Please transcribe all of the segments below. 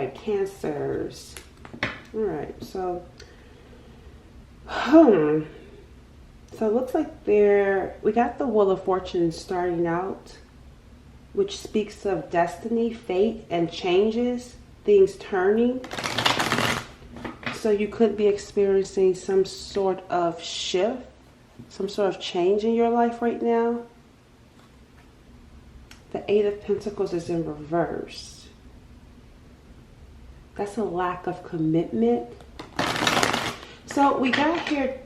right, Cancers. All right, so, so it looks like we got the Wheel of Fortune starting out, which speaks of destiny, fate, and changes, things turning. So you could be experiencing some sort of shift, some sort of change in your life right now. The Eight of Pentacles is in reverse. That's a lack of commitment. So we got here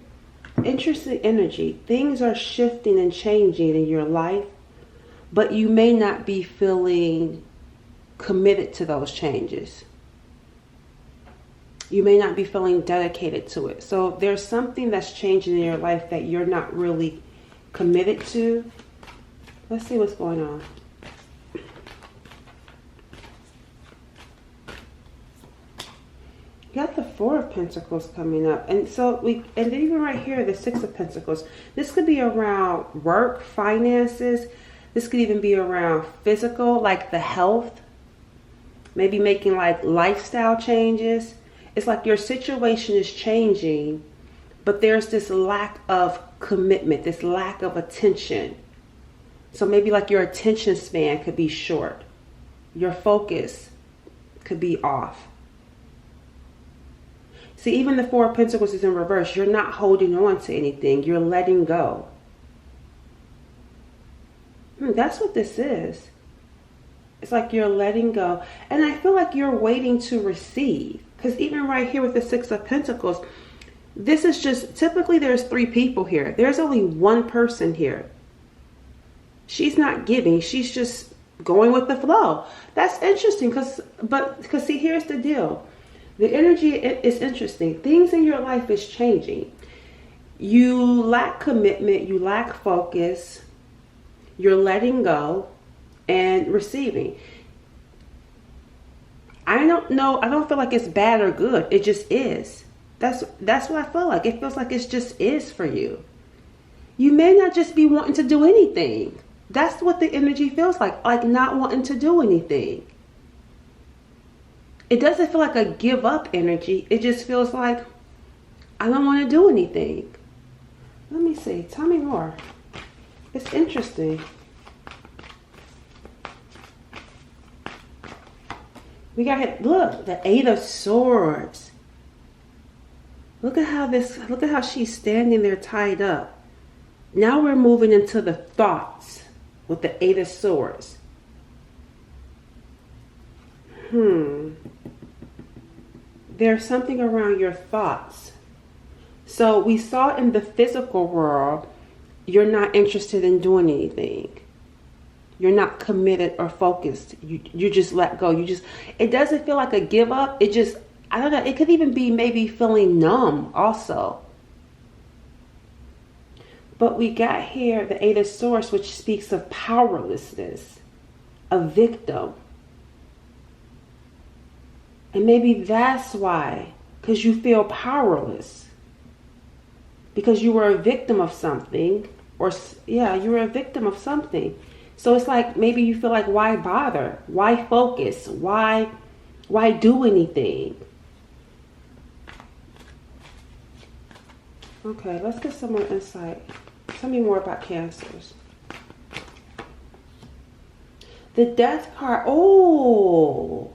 interesting energy. Things are shifting and changing in your life, but you may not be feeling committed to those changes. You may not be feeling dedicated to it. So there's something that's changing in your life that you're not really committed to. Let's see what's going on. You got the Four of Pentacles coming up. And so and even right here, the Six of Pentacles. This could be around work, finances. This could even be around physical, like the health. Maybe making like lifestyle changes. It's like your situation is changing, but there's this lack of commitment, this lack of attention. So maybe like your attention span could be short. Your focus could be off. See, even the Four of Pentacles is in reverse. You're not holding on to anything. You're letting go. That's what this is. It's like you're letting go. And I feel like you're waiting to receive. Because even right here with the Six of Pentacles, this is just, typically there's three people here. There's only one person here. She's not giving. She's just going with the flow. That's interesting because see, here's the deal. The energy is interesting. Things in your life is changing. You lack commitment. You lack focus. You're letting go and receiving. I don't know. I don't feel like it's bad or good. It just is. That's what I feel like. It feels like it just is for you. You may not just be wanting to do anything. That's what the energy feels like not wanting to do anything. It doesn't feel like a give up energy. It just feels like I don't want to do anything. Let me see. Tell me more. It's interesting. We got it. Look, the Eight of Swords. Look at how she's standing there tied up. Now we're moving into the thoughts with the Eight of Swords. There's something around your thoughts. So we saw in the physical world, you're not interested in doing anything. You're not committed or focused. You just let go. It doesn't feel like a give up. It just, I don't know. It could even be maybe feeling numb also. But we got here the Eight of Swords, which speaks of powerlessness, a victim. And maybe that's why, because you feel powerless. Because you were a victim of something, you were a victim of something. So it's like maybe you feel like, why bother? Why focus? Why do anything? Okay, let's get some more insight. Tell me more about Cancers. The Death card. Oh.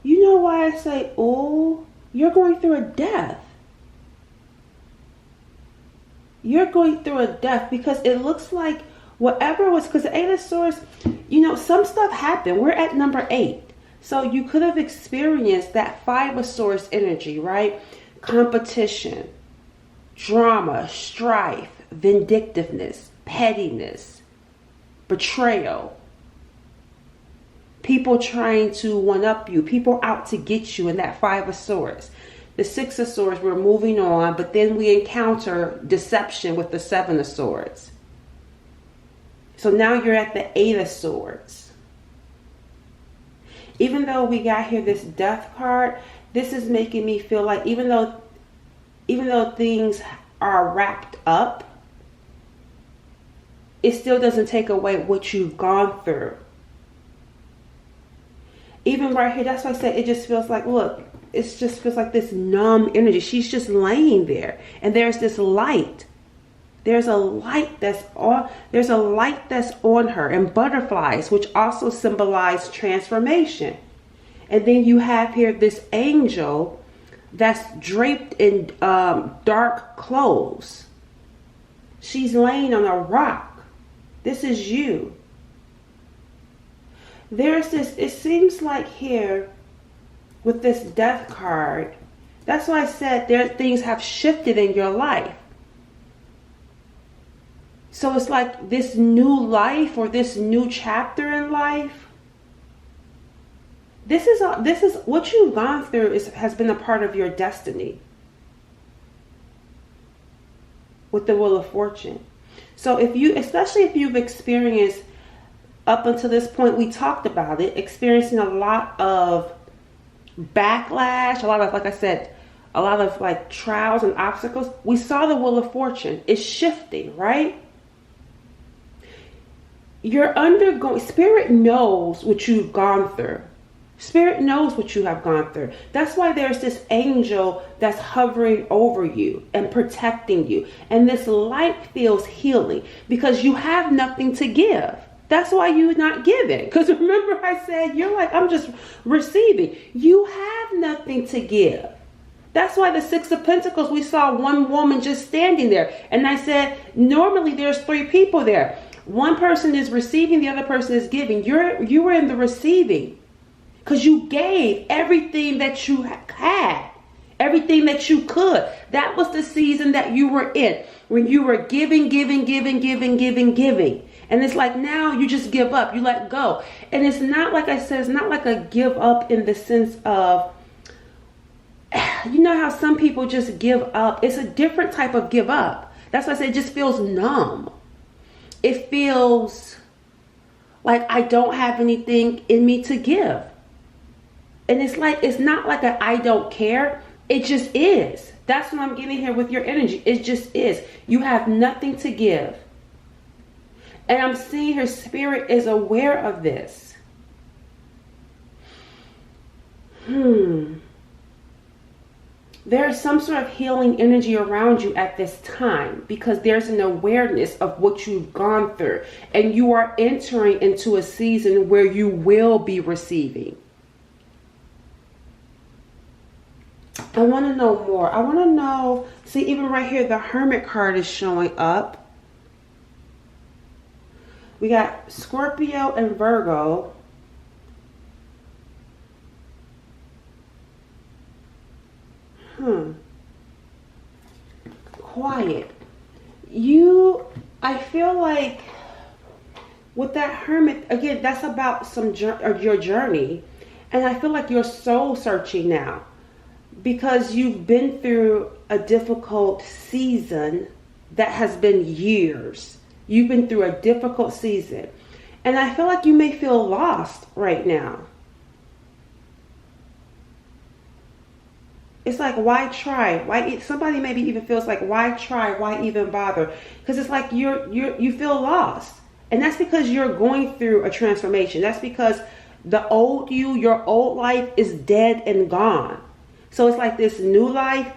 You know why I say, oh? You're going through a death. You're going through a death because it looks like whatever was, because the Eight of Swords, some stuff happened. We're at number 8. So you could have experienced that Five of Swords energy, right? Competition, drama, strife, vindictiveness, pettiness, betrayal. People trying to one-up you. People out to get you in that Five of Swords. The Six of Swords, we're moving on, but then we encounter deception with the Seven of Swords. So now you're at the Eight of Swords. Even though we got here this Death card, this is making me feel like even though things are wrapped up, it still doesn't take away what you've gone through. Even right here, that's why I said it just feels like, look, it just feels like this numb energy. She's just laying there. And there's this light. There's a light that's on, there's a light that's on her, and butterflies, which also symbolize transformation. And then you have here this angel that's draped in dark clothes. She's laying on a rock. This is you. There's this, it seems like here with this death card, that's why I said there things have shifted in your life. So it's like this new life or this new chapter in life. This is what you've gone through has been a part of your destiny. With the Wheel of Fortune. So especially if you've experienced up until this point, we talked about it, experiencing a lot of backlash, a lot of, like I said, a lot of like trials and obstacles. We saw the Wheel of Fortune. It's shifting, right? You're undergoing, Spirit knows what you've gone through. Spirit knows what you have gone through. That's why there's this angel that's hovering over you and protecting you. And this light feels healing because you have nothing to give. That's why you're not giving. Because remember I said, you're like, I'm just receiving. You have nothing to give. That's why the Six of Pentacles, we saw one woman just standing there. And I said, normally there's 3 people there. One person is receiving, the other person is giving. You were in the receiving. Because you gave everything that you had. Everything that you could. That was the season that you were in. When you were giving. And it's like now you just give up. You let go. And it's not like I said, it's not like a give up in the sense of, you know how some people just give up. It's a different type of give up. That's why I said it just feels numb. It feels like I don't have anything in me to give. And it's like, it's not like I don't care. It just is. That's what I'm getting here with your energy. It just is. You have nothing to give. And I'm seeing her Spirit is aware of this. There's some sort of healing energy around you at this time because there's an awareness of what you've gone through. And you are entering into a season where you will be receiving. I want to know more. I want to know, see, even right here, the Hermit card is showing up. We got Scorpio and Virgo. Quiet. I feel like with that Hermit, again, that's about your journey. And I feel like you're soul searching now. Because you've been through a difficult season that has been years. You've been through a difficult season. And I feel like you may feel lost right now. It's like, why try? Why? Somebody maybe even feels like, why try? Why even bother? Because it's like you feel lost. And that's because you're going through a transformation. That's because the old you, your old life is dead and gone. So it's like this new life,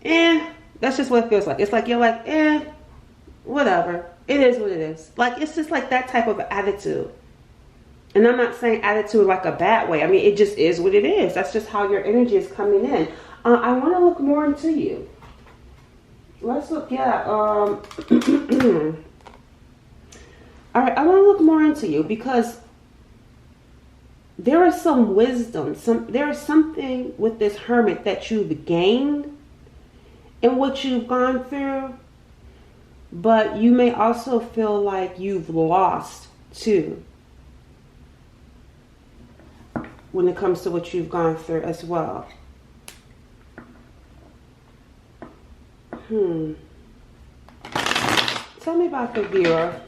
that's just what it feels like. It's like you're like, whatever. It is what it is. Like, it's just like that type of attitude. And I'm not saying attitude like a bad way. I mean, it just is what it is. That's just how your energy is coming in. I want to look more into you. Let's look at, all right, I want to look more into you because there is some wisdom, there is something with this Hermit that you've gained in what you've gone through, but you may also feel like you've lost too when it comes to what you've gone through as well. Tell me about the viewer.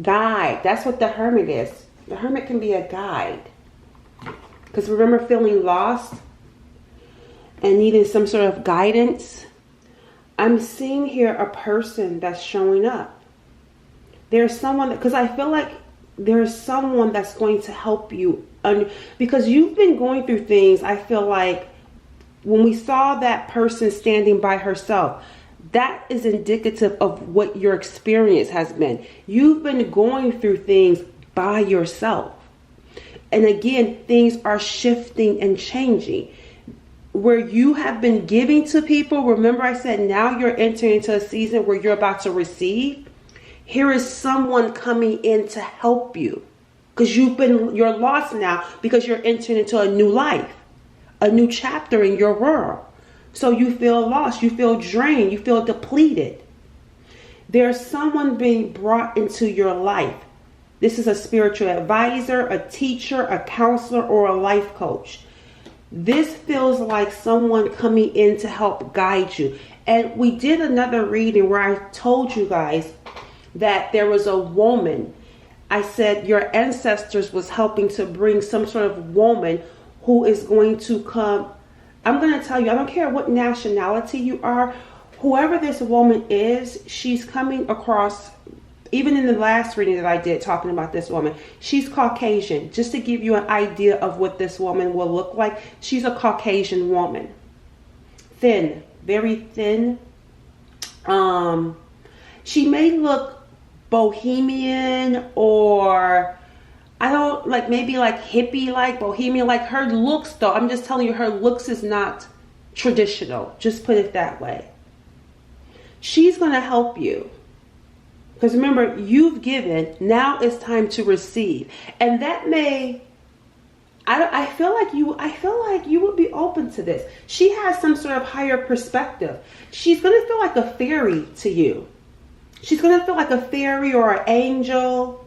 Guide. That's what the Hermit is. The Hermit can be a guide. Because remember feeling lost and needing some sort of guidance? I'm seeing here a person that's showing up. There's someone because I feel like there's someone that's going to help you because you've been going through things. I feel like when we saw that person standing by herself, that is indicative of what your experience has been. You've been going through things by yourself. And again, things are shifting and changing. Where you have been giving to people, remember I said now you're entering into a season where you're about to receive. Here is someone coming in to help you. Because you're lost now because you're entering into a new life. A new chapter in your world. So you feel lost, you feel drained, you feel depleted. There's someone being brought into your life. This is a spiritual advisor, a teacher, a counselor, or a life coach. This feels like someone coming in to help guide you. And we did another reading where I told you guys that there was a woman. I said your ancestors was helping to bring some sort of woman who is going to come. I'm going to tell you, I don't care what nationality you are, whoever this woman is, she's coming across, even in the last reading that I did talking about this woman, she's Caucasian. Just to give you an idea of what this woman will look like, she's a Caucasian woman. Thin, very thin. She may look bohemian or I don't like maybe like hippie like bohemian like her looks though. I'm just telling you her looks is not traditional. Just put it that way. She's going to help you. Because remember, you've given, now it's time to receive. And that may I feel like you would be open to this. She has some sort of higher perspective. She's going to feel like a fairy to you. She's going to feel like a fairy or an angel.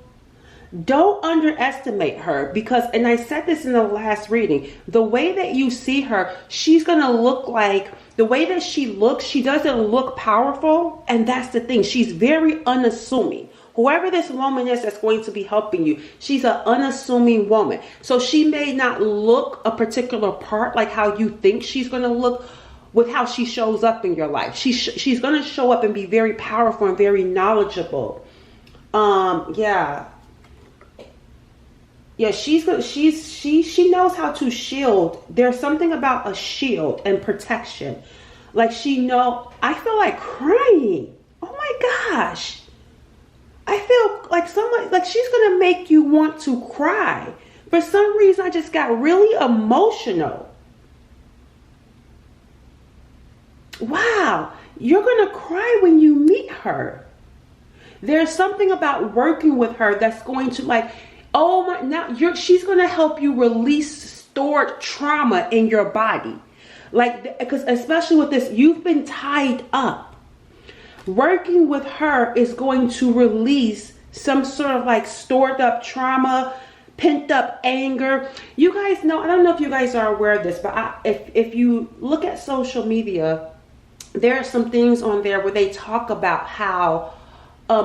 Don't underestimate her because, and I said this in the last reading, the way that you see her, she's going to look like, the way that she looks, she doesn't look powerful. And that's the thing. She's very unassuming. Whoever this woman is that's going to be helping you, she's an unassuming woman. So she may not look a particular part like how you think she's going to look with how she shows up in your life. She's going to show up and be very powerful and very knowledgeable. Yeah, she knows how to shield. There's something about a shield and protection. Like I feel like crying. Oh my gosh. I feel like she's going to make you want to cry. For some reason, I just got really emotional. Wow. You're going to cry when you meet her. There's something about working with her that's going to she's going to help you release stored trauma in your body. Because especially with this, you've been tied up. Working with her is going to release some sort of stored up trauma, pent up anger. You guys know, I don't know if you guys are aware of this, but if you look at social media, there are some things on there where they talk about how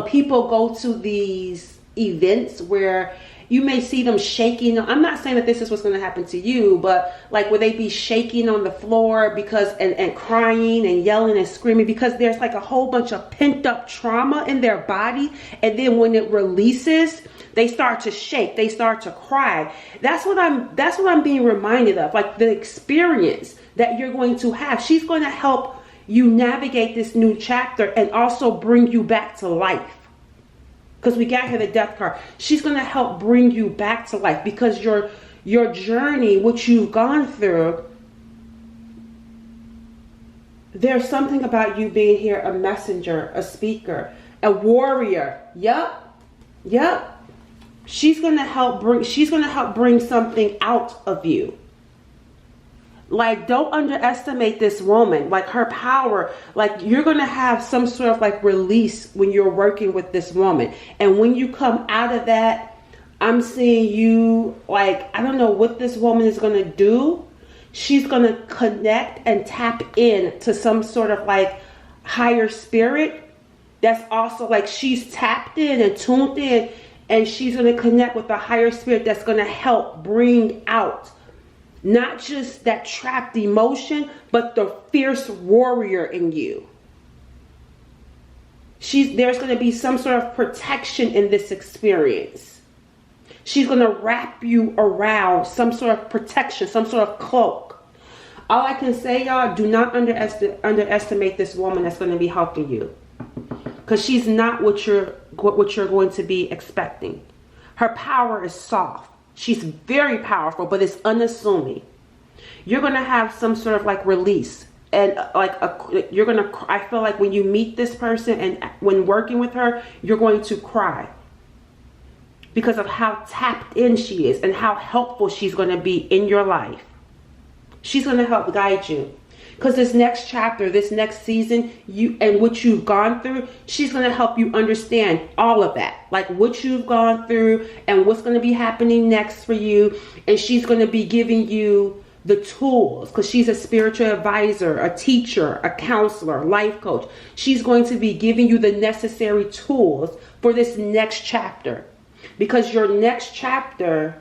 people go to these events where you may see them shaking. I'm not saying that this is what's going to happen to you, but where they be shaking on the floor because and crying and yelling and screaming because there's a whole bunch of pent up trauma in their body, and then when it releases, they start to shake, they start to cry. That's what I'm being reminded of, the experience that you're going to have. She's going to help you navigate this new chapter and also bring you back to life. Because we got here the death card. She's going to help bring you back to life because your journey, what you've gone through, there's something about you being here, a messenger, a speaker, a warrior. Yep. She's going to help bring something out of you. Don't underestimate this woman, her power. You're going to have some sort of release when you're working with this woman. And when you come out of that, I'm seeing you, I don't know what this woman is going to do. She's going to connect and tap in to some sort of higher spirit. That's also she's tapped in and tuned in, and she's going to connect with the higher spirit that's going to help bring out not just that trapped emotion, but the fierce warrior in you. There's going to be some sort of protection in this experience. She's going to wrap you around some sort of protection, some sort of cloak. All I can say, y'all, do not underestimate this woman that's going to be helping you. Because she's not what you're going to be expecting. Her power is soft. She's very powerful, but it's unassuming. You're going to have some sort of like release. And I feel like when you meet this person and when working with her, you're going to cry. Because of how tapped in she is and how helpful she's going to be in your life. She's going to help guide you. Because this next chapter, this next season, and what you've gone through, she's going to help you understand all of that. Like what you've gone through and what's going to be happening next for you. And she's going to be giving you the tools, because she's a spiritual advisor, a teacher, a counselor, life coach. She's going to be giving you the necessary tools for this next chapter. Because your next chapter,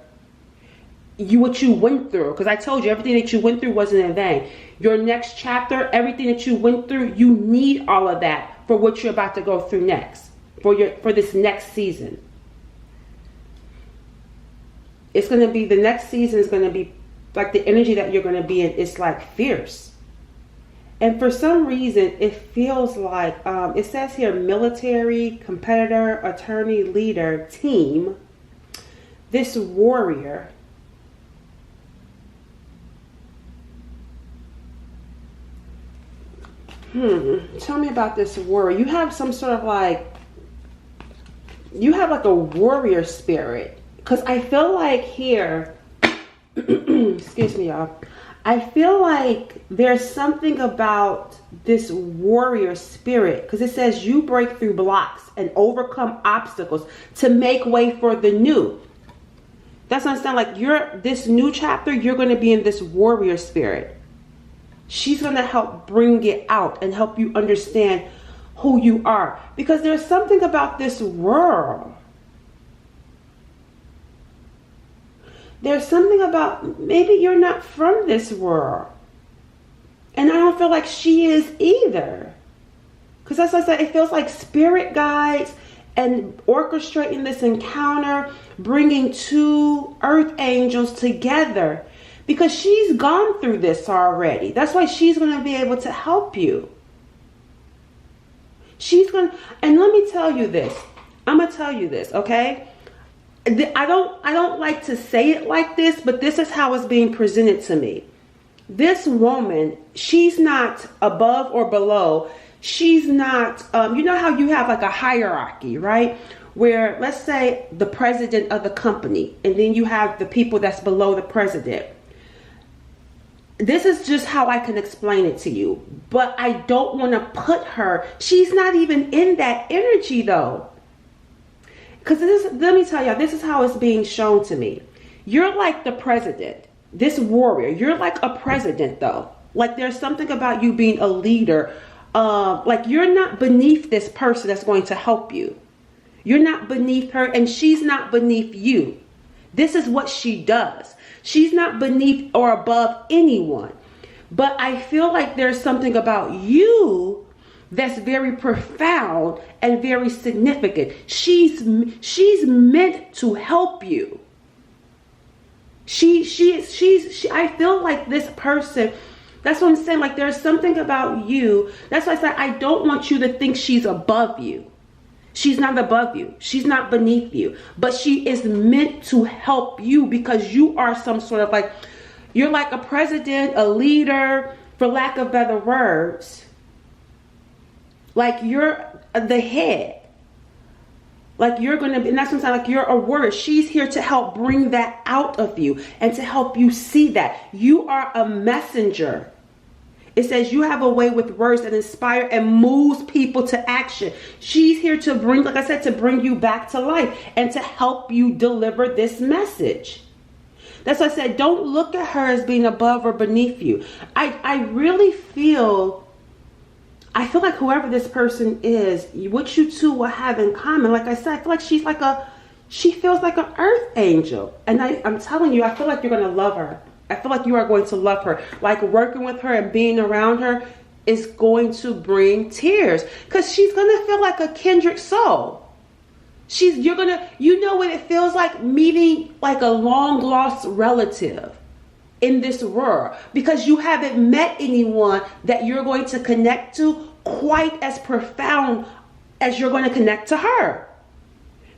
what you went through, because I told you everything that you went through wasn't in vain. Your next chapter, everything that you went through, you need all of that for what you're about to go through next, for this next season. It's going to be, the next season is going to be like the energy that you're going to be in. It's like fierce. And for some reason, it feels like, it says here, military, competitor, attorney, leader, team. This warrior. Tell me about this warrior. You have some sort of like, you have like a warrior spirit. Because I feel like here, excuse me, y'all. I feel like there's something about this warrior spirit. Because it says you break through blocks and overcome obstacles to make way for the new. That's what I'm saying. Like this new chapter, you're going to be in this warrior spirit. She's going to help bring it out and help you understand who you are. Because there's something about this world. There's something about, maybe you're not from this world. And I don't feel like she is either. Because that's what I said, it feels like spirit guides and orchestrating this encounter, bringing two earth angels together. Because she's gone through this already. That's why she's going to be able to help you. And let me tell you this. I'm going to tell you this, okay? I don't like to say it like this, but this is how it's being presented to me. This woman, she's not above or below. She's not, you know how you have like a hierarchy, right? Where, let's say, the president of the company, and then you have the people that's below the president. This is just how I can explain it to you. But I don't want to put her, she's not even in that energy though. Because let me tell y'all, this is how it's being shown to me. You're like the president, this warrior. You're like a president though. Like there's something about you being a leader. Like you're not beneath this person that's going to help you. You're not beneath her and she's not beneath you. This is what she does. She's not beneath or above anyone. But I feel like there's something about you that's very profound and very significant. She's meant to help you. I feel like this person, that's what I'm saying, like there's something about you. That's why I said I don't want you to think she's above you. She's not above you. She's not beneath you. But she is meant to help you because you are some sort of like, you're like a president, a leader, for lack of better words. Like you're the head. Like you're going to be, and that's what I'm saying, like you're a warrior. She's here to help bring that out of you and to help you see that. You are a messenger. It says you have a way with words that inspire and moves people to action. She's here to bring, like I said, to bring you back to life and to help you deliver this message. That's why I said, don't look at her as being above or beneath you. I really feel like whoever this person is, what you two will have in common, like I said, I feel like she feels like an earth angel. And I'm telling you, I feel like you're going to love her. I feel like you are going to love her. Like working with her and being around her, is going to bring tears, because she's going to feel like a kindred soul. You know what it feels like, meeting like a long lost relative in this world, because you haven't met anyone that you're going to connect to quite as profound as you're going to connect to her.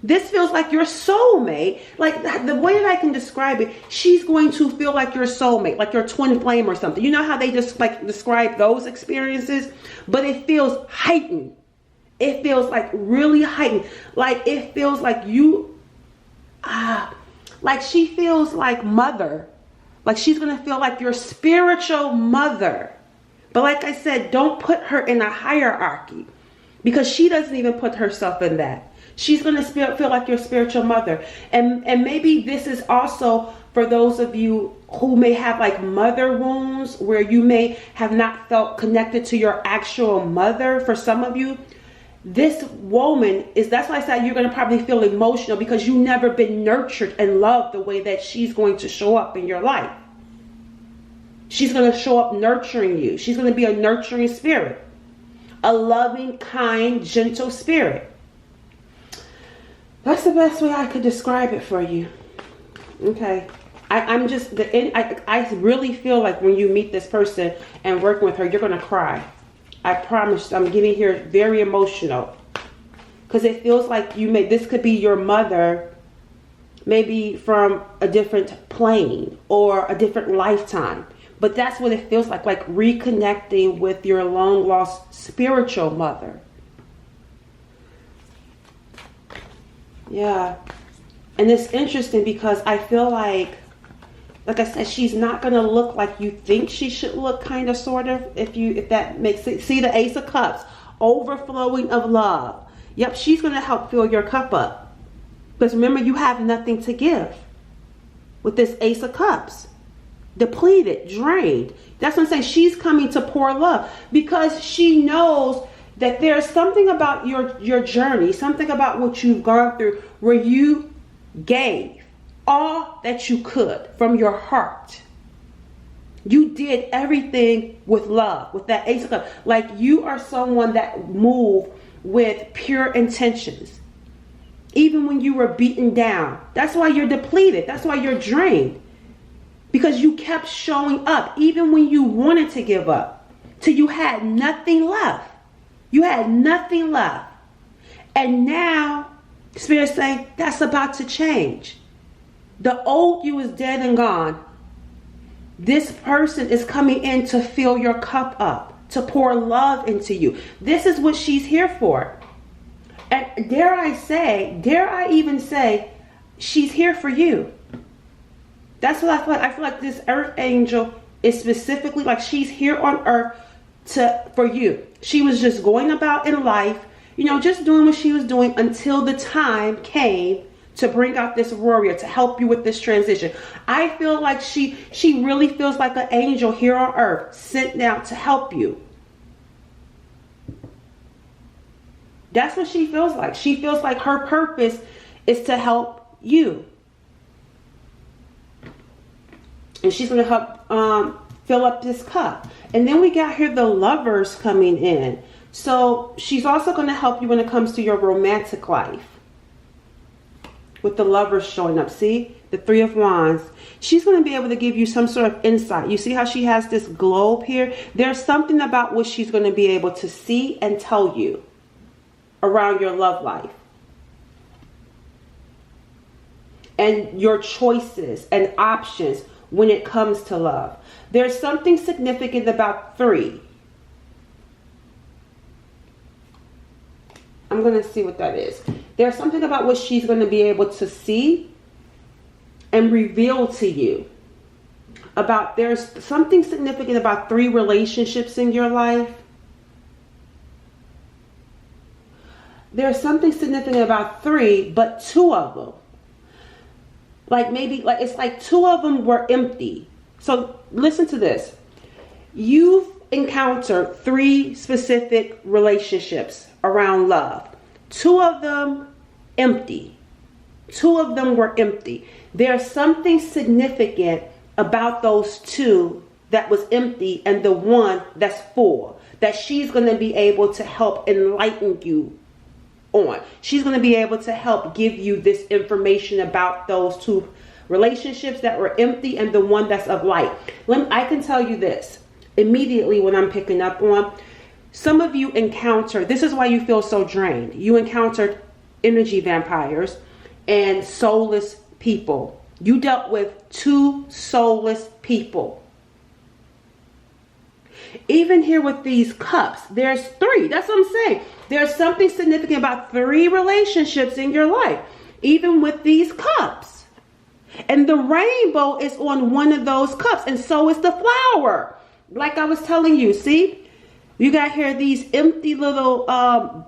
This feels like your soulmate. Like, the way that I can describe it, she's going to feel like your soulmate, like your twin flame or something. You know how they just like describe those experiences? But it feels heightened. It feels like really heightened. Like, it feels like like she feels like mother. Like, she's going to feel like your spiritual mother. But like I said, don't put her in a hierarchy, because she doesn't even put herself in that. She's going to feel like your spiritual mother. And maybe this is also for those of you who may have like mother wounds, where you may have not felt connected to your actual mother. For some of you, this woman that's why I said you're going to probably feel emotional, because you've never been nurtured and loved the way that she's going to show up in your life. She's going to show up nurturing you. She's going to be a nurturing spirit, a loving, kind, gentle spirit. That's the best way I could describe it for you. Okay. I really feel like when you meet this person and working with her, you're going to cry. I promise. I'm getting here very emotional, because it feels like this could be your mother, maybe from a different plane or a different lifetime. But that's what it feels like reconnecting with your long lost spiritual mother. Yeah. And it's interesting because I feel like I said, she's not going to look like you think she should look, kind of, sort of, if that makes sense. See the Ace of Cups, overflowing of love. Yep, she's going to help fill your cup up. Because remember, you have nothing to give with this Ace of Cups. Depleted, drained. That's what I'm saying. She's coming to pour love, because she knows that there's something about your journey, something about what you've gone through, where you gave all that you could from your heart. You did everything with love, with that Ace of Cups. Like, you are someone that moved with pure intentions, even when you were beaten down. That's why you're depleted. That's why you're drained, because you kept showing up even when you wanted to give up, till you had nothing left. You had nothing left. And now, Spirit's saying, that's about to change. The old you is dead and gone. This person is coming in to fill your cup up, to pour love into you. This is what she's here for. And dare I even say, she's here for you. That's what I feel like. I feel like this earth angel is specifically like, she's here on earth for you. She was just going about in life, just doing what she was doing until the time came to bring out this warrior to help you with this transition. I feel like she really feels like an angel here on earth, sent down to help you. That's what she feels like. She feels like her purpose is to help you. And she's going to help fill up this cup. And then we got here the Lovers coming in. So she's also going to help you when it comes to your romantic life, with the Lovers showing up. See, the Three of Wands. She's going to be able to give you some sort of insight. You see how she has this globe here? There's something about what she's going to be able to see and tell you around your love life, and your choices and options when it comes to love. There's something significant about 3. I'm going to see what that is. There's something about what she's going to be able to see and reveal to you. There's something significant about 3 relationships in your life. There's something significant about 3, but 2 of them. It's like 2 of them were empty. So listen to this. You've encountered 3 specific relationships around love. 2 of them empty. 2 of them were empty. There's something significant about those 2 that was empty and the one that's full. that she's going to be able to help enlighten you on. She's going to be able to help give you this information about those two relationships that were empty and the one that's of light. I can tell you this immediately when I'm picking up on. Some of you encountered, this is why you feel so drained. You encountered energy vampires and soulless people. You dealt with two soulless people. Even here with these cups, there's three. That's what I'm saying. There's something significant about three relationships in your life, even with these cups. And the rainbow is on one of those cups, and so is the flower. Like I was telling you, see? You got here these empty little,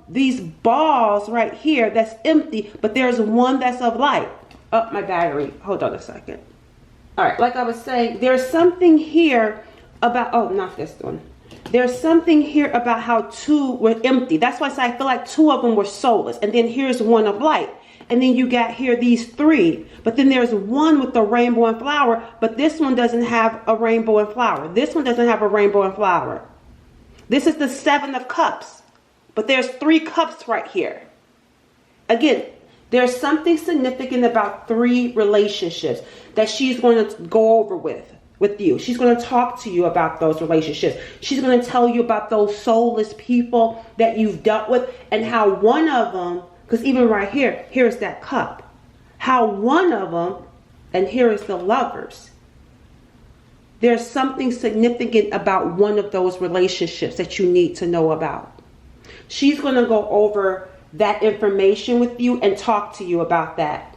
these balls right here that's empty, but there's one that's of light. Oh, my battery. Hold on a second. All right, like I was saying, there's something here about, oh, not this one. There's something here about how two were empty. That's why I say I feel like two of them were soulless. And then here's one of light. And then you got here these three. But then there's one with the rainbow and flower, but this one doesn't have a rainbow and flower. This one doesn't have a rainbow and flower. This is the 7 of cups, but there's 3 cups right here. Again, there's something significant about 3 relationships that she's going to go over with you. She's going to talk to you about those relationships. She's going to tell you about those soulless people that you've dealt with and how one of them, because even right here, here's that cup. How one of them, and here is the lovers. There's something significant about one of those relationships that you need to know about. She's going to go over that information with you and talk to you about that.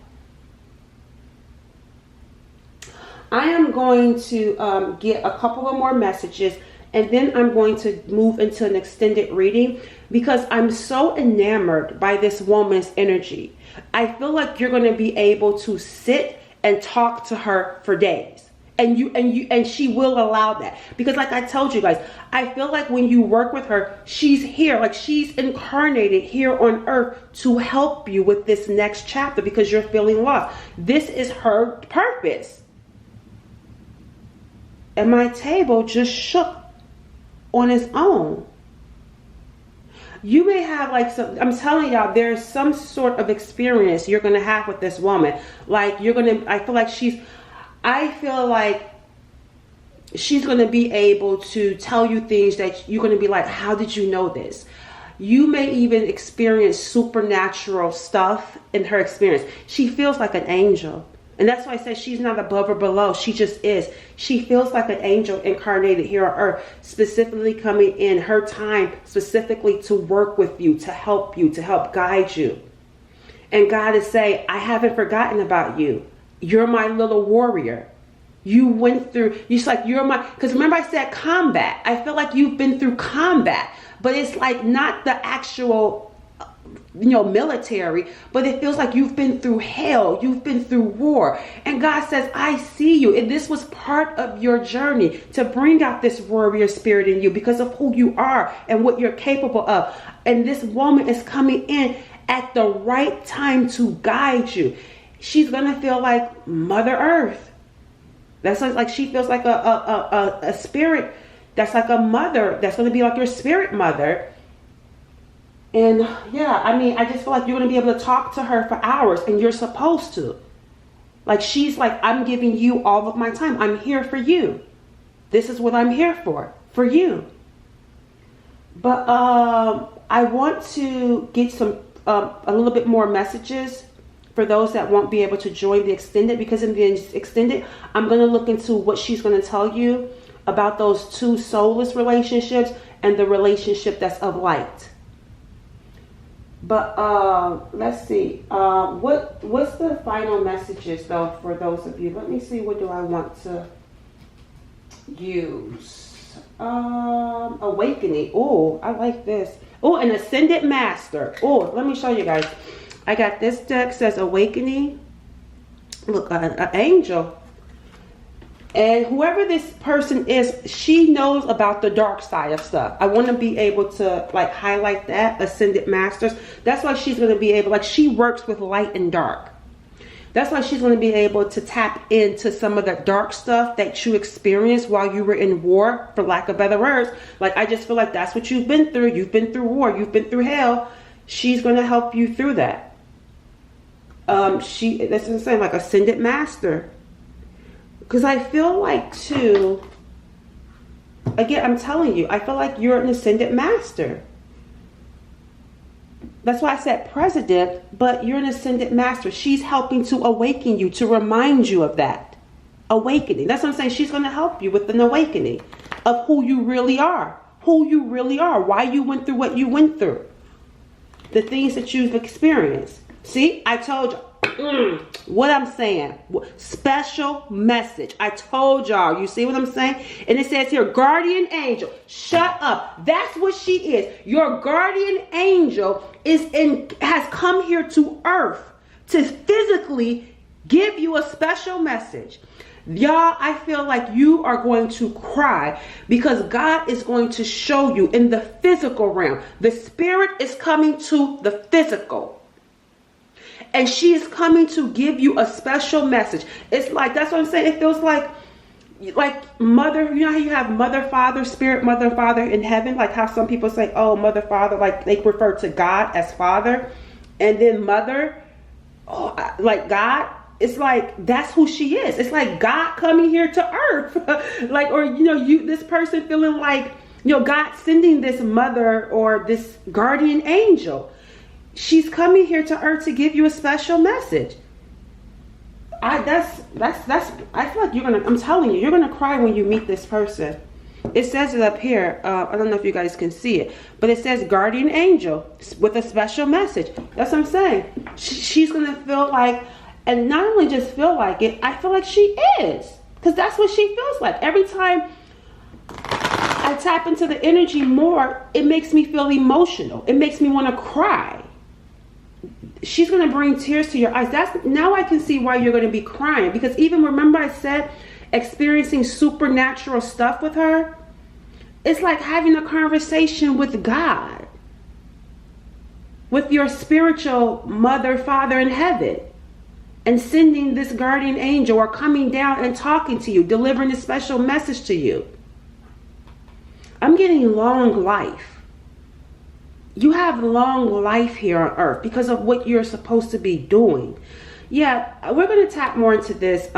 I am going to get a couple of more messages, and then I'm going to move into an extended reading because I'm so enamored by this woman's energy. I feel like you're going to be able to sit and talk to her for days. And she will allow that, because like I told you guys, I feel like when you work with her, she's here, like she's incarnated here on earth to help you with this next chapter because you're feeling lost. This is her purpose. And my table just shook on its own. You may have like some, I'm telling y'all, there's some sort of experience you're going to have with this woman. Like you're going to, I feel like she's going to be able to tell you things that you're going to be like, how did you know this? You may even experience supernatural stuff in her experience. She feels like an angel. And that's why I said she's not above or below. She just is. She feels like an angel incarnated here on earth, specifically coming in her time, specifically to work with you, to help guide you. And God is saying, I haven't forgotten about you. You're my little warrior. You went through, you're my, because remember I said combat. I feel like you've been through combat, but it's like not the actual, military, but it feels like you've been through hell. You've been through war. And God says, I see you. And this was part of your journey to bring out this warrior spirit in you because of who you are and what you're capable of. And this woman is coming in at the right time to guide you. She's going to feel like Mother Earth. That's like she feels like a spirit that's like a mother. That's going to be like your spirit mother. And yeah, I just feel like you're going to be able to talk to her for hours, and you're supposed to. Like she's like, I'm giving you all of my time. I'm here for you. This is what I'm here for you. But I want to get some a little bit more messages for those that won't be able to join the extended, because in the extended, I'm going to look into what she's going to tell you about those 2 soulless relationships and the relationship that's of light. But let's see. What's the final messages though for those of you? Let me see. What do I want to use? Awakening. Oh, I like this. Oh, an ascended master. Oh, let me show you guys. I got this deck, says awakening. Look, an angel. And whoever this person is, she knows about the dark side of stuff. I want to be able to like highlight that, ascended masters. That's why she's going to be able, like she works with light and dark. That's why she's going to be able to tap into some of the dark stuff that you experienced while you were in war, for lack of better words. Like, I just feel like that's what you've been through. You've been through war. You've been through hell. She's going to help you through that. That's what I'm saying, like ascended master. Because I feel like, too, again, I'm telling you, I feel like you're an ascended master. That's why I said president, but you're an ascended master. She's helping to awaken you, to remind you of that. Awakening. That's what I'm saying. She's going to help you with an awakening of who you really are. Who you really are. Why you went through what you went through. The things that you've experienced. See, I told you. What I'm saying. Special message. I told y'all. You see what I'm saying? And it says here, guardian angel. Shut up. That's what she is. Your guardian angel has come here to earth to physically give you a special message. Y'all, I feel like you are going to cry because God is going to show you in the physical realm. The spirit is coming to the physical. And she is coming to give you a special message. It's like, that's what I'm saying. It feels like mother, you know how you have mother, father, spirit, mother, father in heaven? Like how some people say, oh, mother, father, like they refer to God as father. And then mother, oh, like God. It's like, that's who she is. It's like God coming here to earth. Like, or, you know, this person feeling like, you know, God sending this mother or this guardian angel. She's coming here to earth to give you a special message. I feel like I'm telling you, you're gonna cry when you meet this person. It says it up here. I don't know if you guys can see it, but it says guardian angel with a special message. That's what I'm saying. She's gonna feel like, and not only just feel like it, I feel like she is, because that's what she feels like. Every time I tap into the energy more, it makes me feel emotional. It makes me want to cry. She's going to bring tears to your eyes. Now I can see why you're going to be crying. Because even, remember I said experiencing supernatural stuff with her? It's like having a conversation with God. With your spiritual mother, father in heaven. And sending this guardian angel or coming down and talking to you. Delivering a special message to you. I'm getting long life. You have long life here on earth because of what you're supposed to be doing. Yeah, we're going to tap more into this.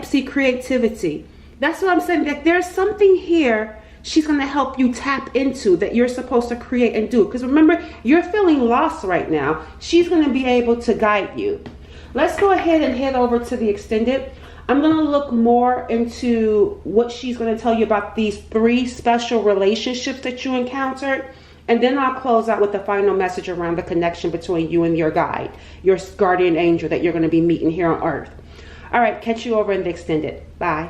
See, creativity. That's what I'm saying. Like, there's something here she's going to help you tap into that you're supposed to create and do. Because remember, you're feeling lost right now. She's going to be able to guide you. Let's go ahead and head over to the extended. I'm going to look more into what she's going to tell you about these 3 special relationships that you encountered. And then I'll close out with the final message around the connection between you and your guide, your guardian angel that you're going to be meeting here on earth. All right, catch you over in the extended. Bye.